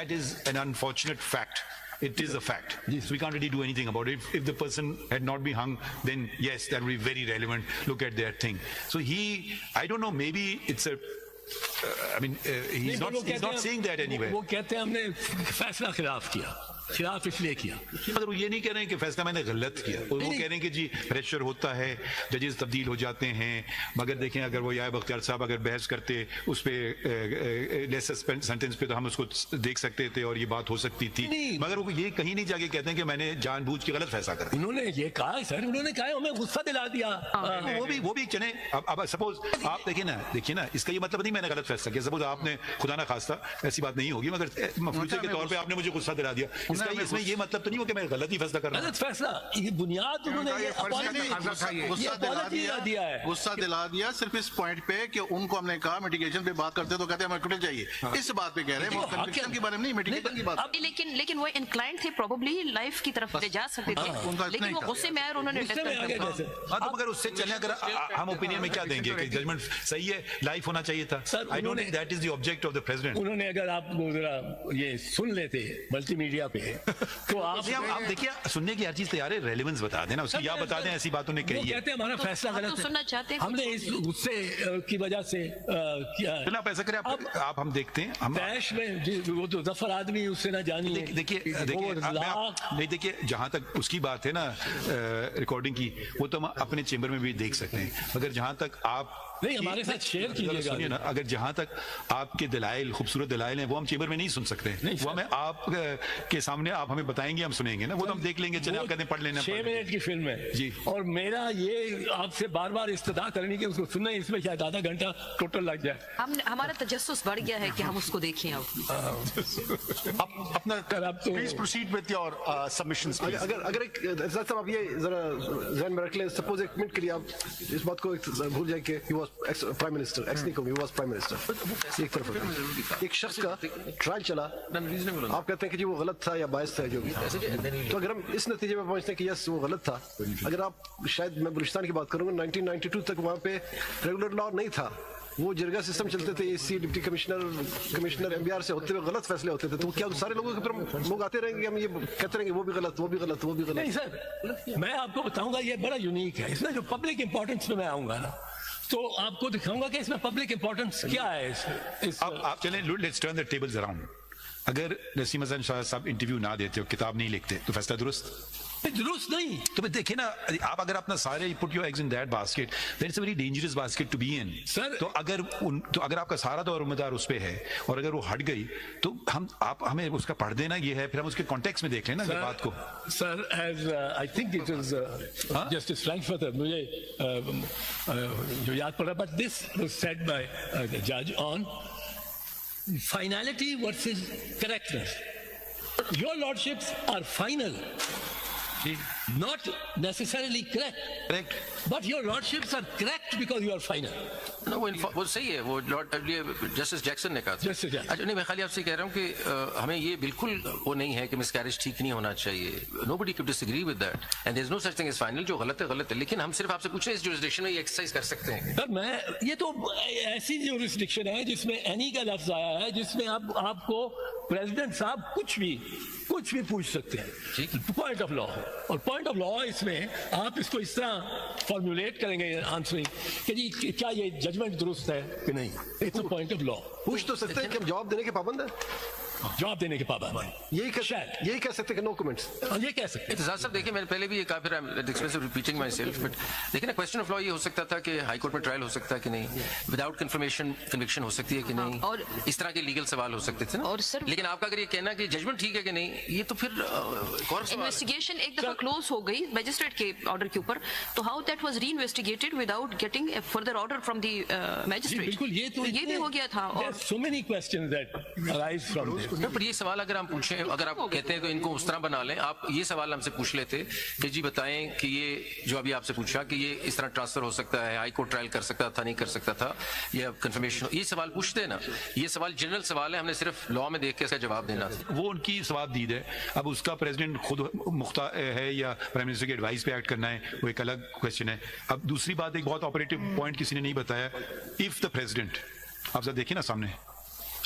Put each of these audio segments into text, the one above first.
That is an unfortunate fact. It is a fact. Yes. So we can't really do anything about it. If the person had not been hung, then yes, that would be very relevant. Look at their thing. So I don't know, maybe it's a, he's not saying that anywhere. وہ کہتے ہیں ہم نے فیصلہ خلاف کیا، خلاف اس لیے کیا، مگر وہ یہ نہیں کہہ رہے ہیں کہ فیصلہ میں نے غلط کیا، وہ کہہ رہے ہیں کہ جی پریشر ہوتا ہے، ججز تبدیل ہو جاتے ہیں، مگر دیکھیں اگر وہ یائب اختیار صاحب اگر بحث کرتے اس پہ لیس سینٹنس پہ تو ہم اس کو دیکھ سکتے تھے اور یہ بات ہو سکتی تھی، مگر وہ یہ کہیں نہیں جا کے کہتے ہیں کہ میں نے جان بوجھ کے غلط فیصلہ کر دیا. انہوں نے یہ کہا سر، انہوں نے کہا ہمیں غصہ دلا دیا. وہ بھی چلیں. اب سپوز آپ دیکھیے نا اس کا یہ مطلب نہیں میں نے غلط فیصلہ کیا. سپوز آپ نے خدا نہ خواستہ ایسی بات نہیں ہوگی مگر مفروضے کے طور پہ آپ نے مجھے غصہ دلا دیا، اس میں یہ مطلب تو نہیں ہو کہ میں غلط ہی فیصلہ کر رہا ہوں. غلط فیصلہ یہ بنیاد انہوں نے غصہ دلا دیا صرف اس پوائنٹ پہ کہ ان کو ہم نے کہا میٹیگیشن پہ بات کرتے تو کہتے ہیں ہمیں ٹوٹل چاہیے، اس بات پہ کہہ رہے ہیں، وہ کنوکشن کے بارے میں نہیں، میٹیگیشن کی بات. لیکن وہ انکلائنڈ تھے پروبیبلی لائف کی طرف لے جا سکتے تھے، لیکن وہ غصے میں آئے اور انہوں نے مگر اس سے چلیں اگر ہم اوپینین میں کیا دیں گے کہ ججمنٹ صحیح ہے، لائف ہونا چاہیے تھا. I don't think that is the object of the president. انہوں نے اگر آپ ذرا یہ سن لیتے ملٹی میڈیا پہ تو آپ دیکھیے سننے کی ہر چیز تیار ہے، ریلیونس بتا دینا اس کی، یا بتا دیں ایسی باتوں نے کہی ہے. کہتے ہیں ہمارا فیصلہ غلط ہے، سننا چاہتے ہیں، ہم نے اس غصے کی وجہ سے کیا ہے. آپ ایسا کریں آپ ہم دیکھتے ہیں ہم دیش میں وہ تو ظفر آدمی اس سے نہ جانی. دیکھیے جہاں تک اس کی بات ہے نا ریکارڈنگ کی، وہ تو ہم اپنے چیمبر میں بھی دیکھ سکتے ہیں، مگر جہاں تک آپ نہیں ہمارے ساتھ شیئر کیجیے گا، اگر جہاں تک آپ کے دلائل خوبصورت دلائل ہیں وہ ہم چیمبر میں نہیں سن سکتے، وہ ہمیں آپ کے سامنے آپ ہمیں بتائیں گے، ہم سنیں گے نا، وہ تو ہم دیکھ لیں گے. چلے آپ کہتے ہیں پڑھ لینا، 6 منٹ کی فلم ہے جی، اور میرا یہ آپ سے بار بار استدعا کرنی کہ اس کو سننا، اس میں شاید آدھا گھنٹہ ٹوٹل لگ جائے. ہمارا تجسس بڑھ گیا ہے کہ ہم اس کو دیکھیں. اب اپنا please proceed with your submissions. اگر ایک صاحب آپ یہ ذرا ذہن میں رکھ لیں، سپوز ایک منٹ کے لیے آپ اس بات کو بھول جائیں کہ he was prime minister, x نہیں کہوں گی، واز پرائم منسٹر. ایک طرف ایک شخص کا ٹرائل چلا، آپ کہتے ہیں کہ جی وہ غلط تھا یا باعث تھا جو بھی، تو اگر ہم اس نتیجے میں پہنچتے ہیں کہ یس وہ غلط تھا، اگر آپ شاید میں بلوچستان کی بات کروں گا 1992 تک وہاں پہ ریگولر لا نہیں تھا، وہ جرگا سسٹم چلتے تھے، A C deputy commissioner M B R سے ہوتے ہوئے غلط فیصلے ہوتے تھے، تو کیا سارے لوگوں کے اوپر لوگ آتے رہیں گے، ہم یہ کہتے رہیں گے وہ بھی غلط وہ بھی غلط وہ بھی غلط؟ نہیں سر، میں آپ کو بتاؤں گا یہ بڑا یونیک ہے. اس میں جو پبلک امپورٹنس میں آؤں گا نا تو آپ کو دکھاؤں گا کہ اس میں پبلک امپورٹنس کیا ہے. آپ چلیں let's turn the tables around. اگر نسیم حسن شاہ صاحب انٹرویو نہ دیتے ہو، کتاب نہیں لکھتے تو فیصلہ درست نہیں. تو دیکھیں نا آپ اگر اپنا سارے put your eggs in that basket, then it's a very dangerous basket to be in. تو اگر آپ کا سارا دور مدار اس پہ ہے اور اگر وہ ہٹ گئی تو آپ ہمیں اس کا پڑھ دینا یہ ہے، پھر ہم اس کے کانٹیکس میں دیکھ لیں نا بات کو. Sir as I think it is Justice Frankfurter, مجھے جو یاد پڑ رہا، but this was said by the judge on finality versus correctness. Your lordships are final, not necessarily correct, but your lordships are correct because you are final. وہ صحیح ہے، وہ justice Jackson نے کہا تھا. اچھا نہیں، میں خالی آپ سے کہہ رہا ہوں کہ ہمیں یہ بالکل وہ نہیں ہے کہ مس کیریج ٹھیک نہیں ہونا چاہیے. Nobody could disagree with that and there is no such thing as final. جو غلط ہے غلط ہے، لیکن ہم صرف آپ سے پوچھ رہے ہیں اس جورسڈکشن میں یہ ایکسرسائز کر سکتے ہیں. سر میں یہ تو ایسی جورسڈکشن ہے جس میں اینی کا لفظ آیا ہے، جس میں آپ کو پریزیڈنٹ صاحب کچھ بھی پوچھ سکتے ہیں پوائنٹ آف لا، اور پوائنٹ آف لا اس میں آپ اس کو اس طرح فارمولیٹ کریں گے آنسرنگ کہ جی کیا یہ ججمنٹ درست ہے کہ نہیں. It's a point of law. پوچھ تو سکتے ہیں کہ ہم جواب دینے کے پابند ہیں، جواب دینے کے پابند ہیں. یہی کہہ سکتے کہ نو کمنٹس، یہ کہہ سکتے. اعتزاز صاحب دیکھیں میں نے پہلے بھی یہ کہا، پھر ریپیٹنگ مائی سیلف، بٹ دیکھیں نا کویسچن آف لا یہ ہو سکتا تھا کہ ہائی کورٹ میں ٹرائل ہو سکتا ہے کہ نہیں، وداؤٹ کنفرمیشن کنوکشن ہو سکتی ہے کہ نہیں، اور اس طرح کے لیگل سوال ہو سکتے تھے نا. لیکن آپ کا اگر یہ کہنا کہ ججمنٹ ٹھیک ہے کہ نہیں، یہ تو پھر انویسٹیگیشن ایک دفعہ کلوز ہو گئی میجسٹریٹ کے آرڈر کے اوپر، تو how that was reinvestigated without getting a further order from the magistrate. بالکل یہ بھی ہو گیا تھا. اور so many questions that arise from this. پر یہ سوال اگر ہم پوچھیں، اگر آپ کہتے ہیں تو ان کو اس طرح بنا لیں، آپ یہ سوال ہم سے پوچھ لیتے کہ جی بتائیں کہ یہ جو ابھی آپ سے پوچھا کہ یہ اس طرح ٹرانسفر ہو سکتا ہے، ہائی کورٹ ٹرائل کر سکتا تھا نہیں کر سکتا تھا، یا کنفرمیشن، یہ سوال پوچھتے ہیں نا. یہ سوال جنرل سوال ہے، ہم نے صرف لا میں دیکھ کے اس کا جواب دینا. وہ ان کی ثواب دید ہے. اب اس کا پریزیڈنٹ خود مختار ہے یا پرائم منسٹر کی ایڈوائس پہ ایکٹ کرنا ہے، وہ ایک الگ کوشچن ہے. اب دوسری بات، ایک بہت آپریٹو پوائنٹ کسی نے نہیں بتایا، اف دا پریزیڈنٹ، آپ ذرا دیکھیں نا سامنے،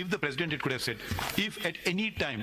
If the president it could have said, if at any time,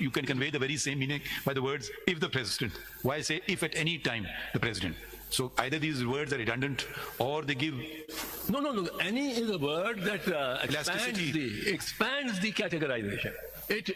you can convey the very same meaning by the words if the president. Why say if at any time the president? So either these words are redundant or they give. No. Any is a word that expands the categorization. It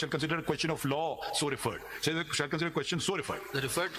shall consider a question of law so referred. Shall consider a question so referred. The referred.